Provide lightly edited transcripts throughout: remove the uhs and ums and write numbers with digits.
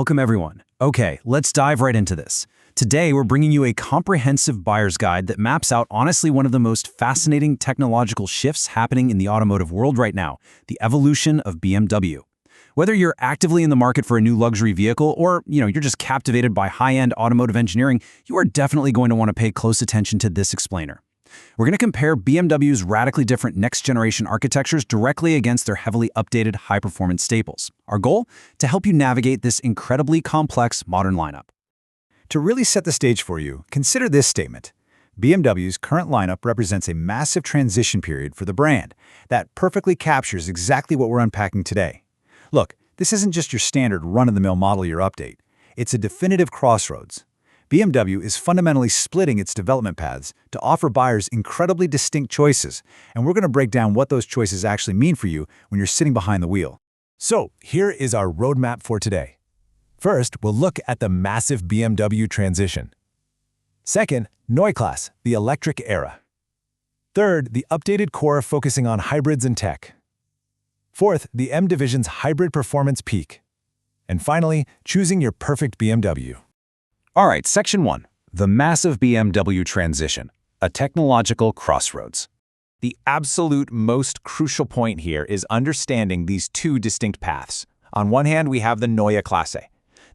Welcome everyone. Okay, let's dive right into this. Today, we're bringing you a comprehensive buyer's guide that maps out honestly one of the most fascinating technological shifts happening in the automotive world right now, the evolution of BMW. Whether you're actively in the market for a new luxury vehicle or, you're just captivated by high-end automotive engineering, you are definitely going to want to pay close attention to this explainer. We're going to compare BMW's radically different next-generation architectures directly against their heavily updated high-performance staples. Our goal? To help you navigate this incredibly complex modern lineup. To really set the stage for you, consider this statement. BMW's current lineup represents a massive transition period for the brand that perfectly captures exactly what we're unpacking today. Look, this isn't just your standard run-of-the-mill model year update. It's a definitive crossroads. BMW is fundamentally splitting its development paths to offer buyers incredibly distinct choices, and we're going to break down what those choices actually mean for you when you're sitting behind the wheel. So, here is our roadmap for today. First, we'll look at the massive BMW transition. Second, Neue Klasse, the electric era. Third, the updated core focusing on hybrids and tech. Fourth, the M Division's hybrid performance peak. And finally, choosing your perfect BMW. All right, Section 1. The massive BMW transition, a technological crossroads. The absolute most crucial point here is understanding these two distinct paths. On one hand, we have the Neue Klasse.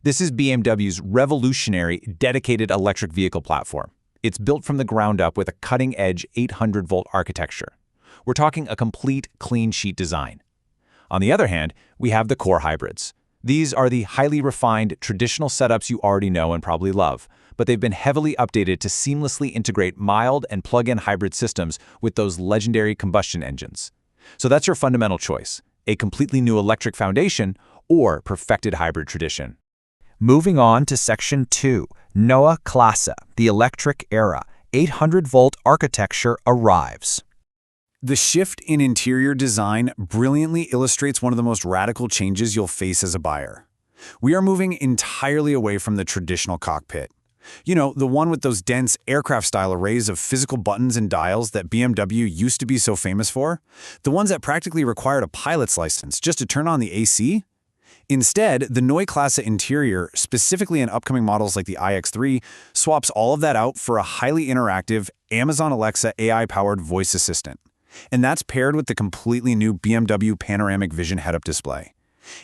This is BMW's revolutionary, dedicated electric vehicle platform. It's built from the ground up with a cutting-edge 800-volt architecture. We're talking a complete clean sheet design. On the other hand, we have the core hybrids. These are the highly refined, traditional setups you already know and probably love, but they've been heavily updated to seamlessly integrate mild and plug-in hybrid systems with those legendary combustion engines. So that's your fundamental choice, a completely new electric foundation or perfected hybrid tradition. Moving on to Section 2, Neue Klasse, the electric era, 800-volt architecture arrives. The shift in interior design brilliantly illustrates one of the most radical changes you'll face as a buyer. We are moving entirely away from the traditional cockpit. The one with those dense aircraft-style arrays of physical buttons and dials that BMW used to be so famous for. The ones that practically required a pilot's license just to turn on the AC. Instead, the Neue Klasse interior, specifically in upcoming models like the iX3, swaps all of that out for a highly interactive Amazon Alexa AI-powered voice assistant. And that's paired with the completely new BMW Panoramic Vision head-up display.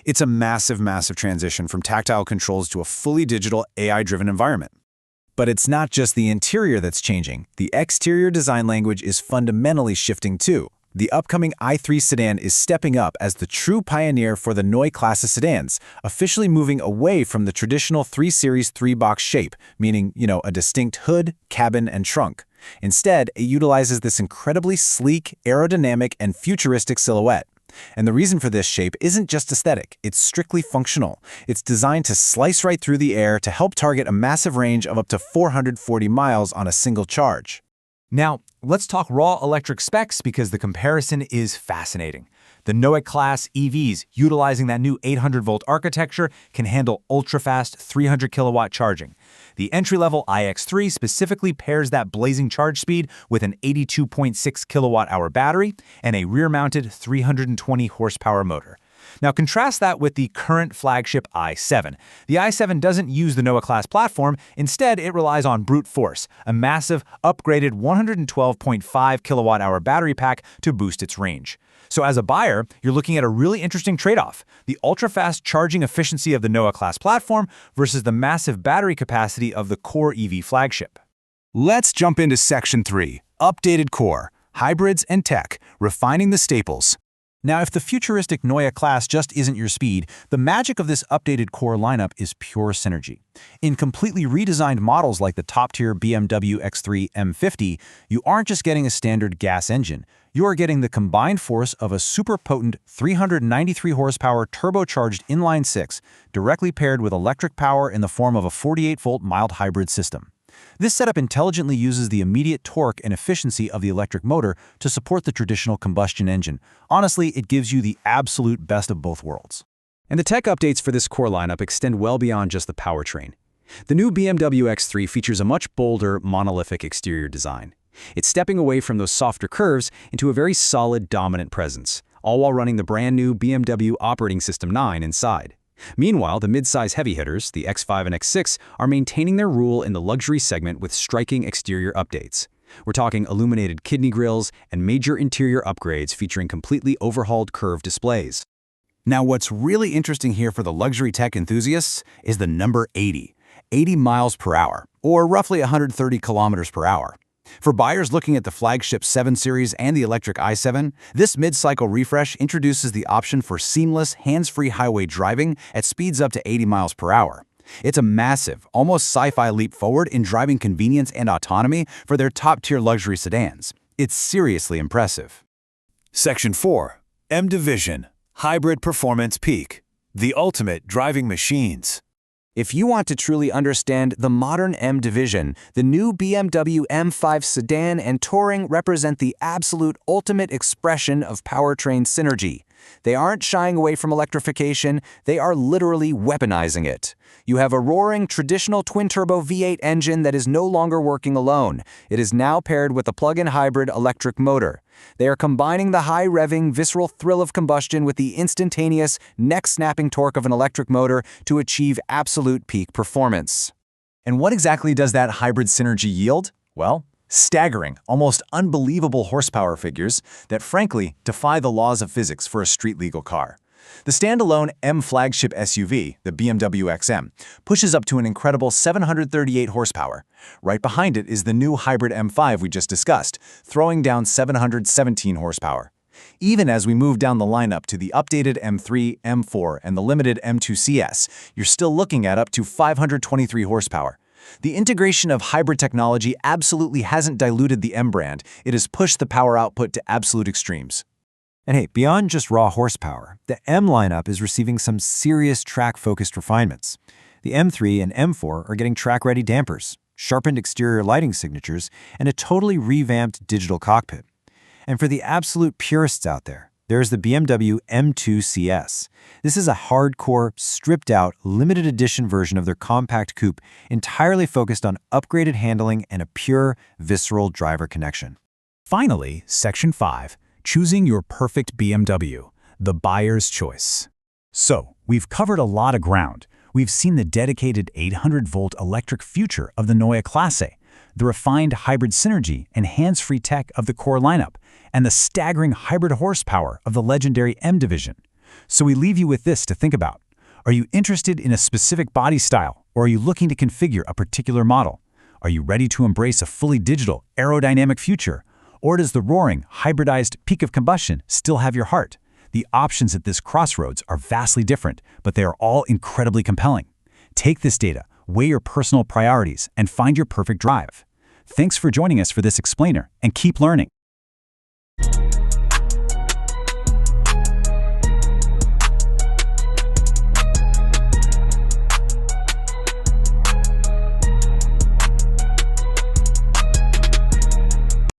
It's a massive, massive transition from tactile controls to a fully digital, AI-driven environment. But it's not just the interior that's changing. The exterior design language is fundamentally shifting too. The upcoming i3 sedan is stepping up as the true pioneer for the Neue Klasse sedans, officially moving away from the traditional 3 Series 3-box shape, meaning, a distinct hood, cabin, and trunk. Instead, it utilizes this incredibly sleek, aerodynamic, and futuristic silhouette. And the reason for this shape isn't just aesthetic, it's strictly functional. It's designed to slice right through the air to help target a massive range of up to 440 miles on a single charge. Now, let's talk raw electric specs because the comparison is fascinating. The Neue Klasse EVs, utilizing that new 800-volt architecture, can handle ultra-fast 300-kilowatt charging. The entry-level iX3 specifically pairs that blazing charge speed with an 82.6 kilowatt-hour battery and a rear-mounted 320 horsepower motor. Now contrast that with the current flagship i7. The i7 doesn't use the Neue Klasse platform, instead it relies on brute force, a massive, upgraded 112.5 kilowatt-hour battery pack to boost its range. So as a buyer, you're looking at a really interesting trade-off, the ultra-fast charging efficiency of the Neue Klasse platform versus the massive battery capacity of the core EV flagship. Let's jump into Section 3, Updated Core, Hybrids and Tech, Refining the Staples. Now, if the futuristic Neue Klasse just isn't your speed, the magic of this updated core lineup is pure synergy. In completely redesigned models like the top-tier BMW X3 M50, you aren't just getting a standard gas engine. You're getting the combined force of a super-potent 393 horsepower turbocharged inline-6, directly paired with electric power in the form of a 48-volt mild hybrid system. This setup intelligently uses the immediate torque and efficiency of the electric motor to support the traditional combustion engine. Honestly, it gives you the absolute best of both worlds. And the tech updates for this core lineup extend well beyond just the powertrain. The new BMW X3 features a much bolder, monolithic exterior design. It's stepping away from those softer curves into a very solid, dominant presence, all while running the brand new BMW Operating System 9 inside. Meanwhile, the mid-size heavy hitters, the X5 and X6, are maintaining their rule in the luxury segment with striking exterior updates. We're talking illuminated kidney grills and major interior upgrades featuring completely overhauled curved displays. Now, what's really interesting here for the luxury tech enthusiasts is the number 80. 80 miles per hour, or roughly 130 kilometers per hour. For buyers looking at the flagship 7 Series and the electric i7, this mid-cycle refresh introduces the option for seamless, hands-free highway driving at speeds up to 80 miles per hour. It's a massive, almost sci-fi leap forward in driving convenience and autonomy for their top-tier luxury sedans. It's seriously impressive. Section 4. M Division. Hybrid Performance Peak. The ultimate driving machines. If you want to truly understand the modern M Division, the new BMW M5 sedan and Touring represent the absolute ultimate expression of powertrain synergy. They aren't shying away from electrification, they are literally weaponizing it. You have a roaring, traditional twin-turbo V8 engine that is no longer working alone. It is now paired with a plug-in hybrid electric motor. They are combining the high-revving, visceral thrill of combustion with the instantaneous, neck-snapping torque of an electric motor to achieve absolute peak performance. And what exactly does that hybrid synergy yield? Well, staggering, almost unbelievable horsepower figures that frankly defy the laws of physics for a street-legal car. The standalone M flagship SUV, the BMW XM, pushes up to an incredible 738 horsepower. Right behind it is the new hybrid M5 we just discussed, throwing down 717 horsepower. Even as we move down the lineup to the updated M3, M4, and the limited M2 CS, you're still looking at up to 523 horsepower. The integration of hybrid technology absolutely hasn't diluted the M brand, it has pushed the power output to absolute extremes. And hey, beyond just raw horsepower, the M lineup is receiving some serious track-focused refinements. The M3 and M4 are getting track-ready dampers, sharpened exterior lighting signatures, and a totally revamped digital cockpit. And for the absolute purists out there, there's the BMW M2 CS. This is a hardcore, stripped-out, limited edition version of their compact coupe entirely focused on upgraded handling and a pure, visceral driver connection. Finally, Section 5. Choosing your perfect BMW, the buyer's choice. So, we've covered a lot of ground. We've seen the dedicated 800-volt electric future of the Neue Klasse, the refined hybrid synergy and hands-free tech of the core lineup, and the staggering hybrid horsepower of the legendary M Division. So we leave you with this to think about. Are you interested in a specific body style, or are you looking to configure a particular model? Are you ready to embrace a fully digital, aerodynamic future? Or does the roaring, hybridized peak of combustion still have your heart? The options at this crossroads are vastly different, but they are all incredibly compelling. Take this data, weigh your personal priorities, and find your perfect drive. Thanks for joining us for this explainer, and keep learning.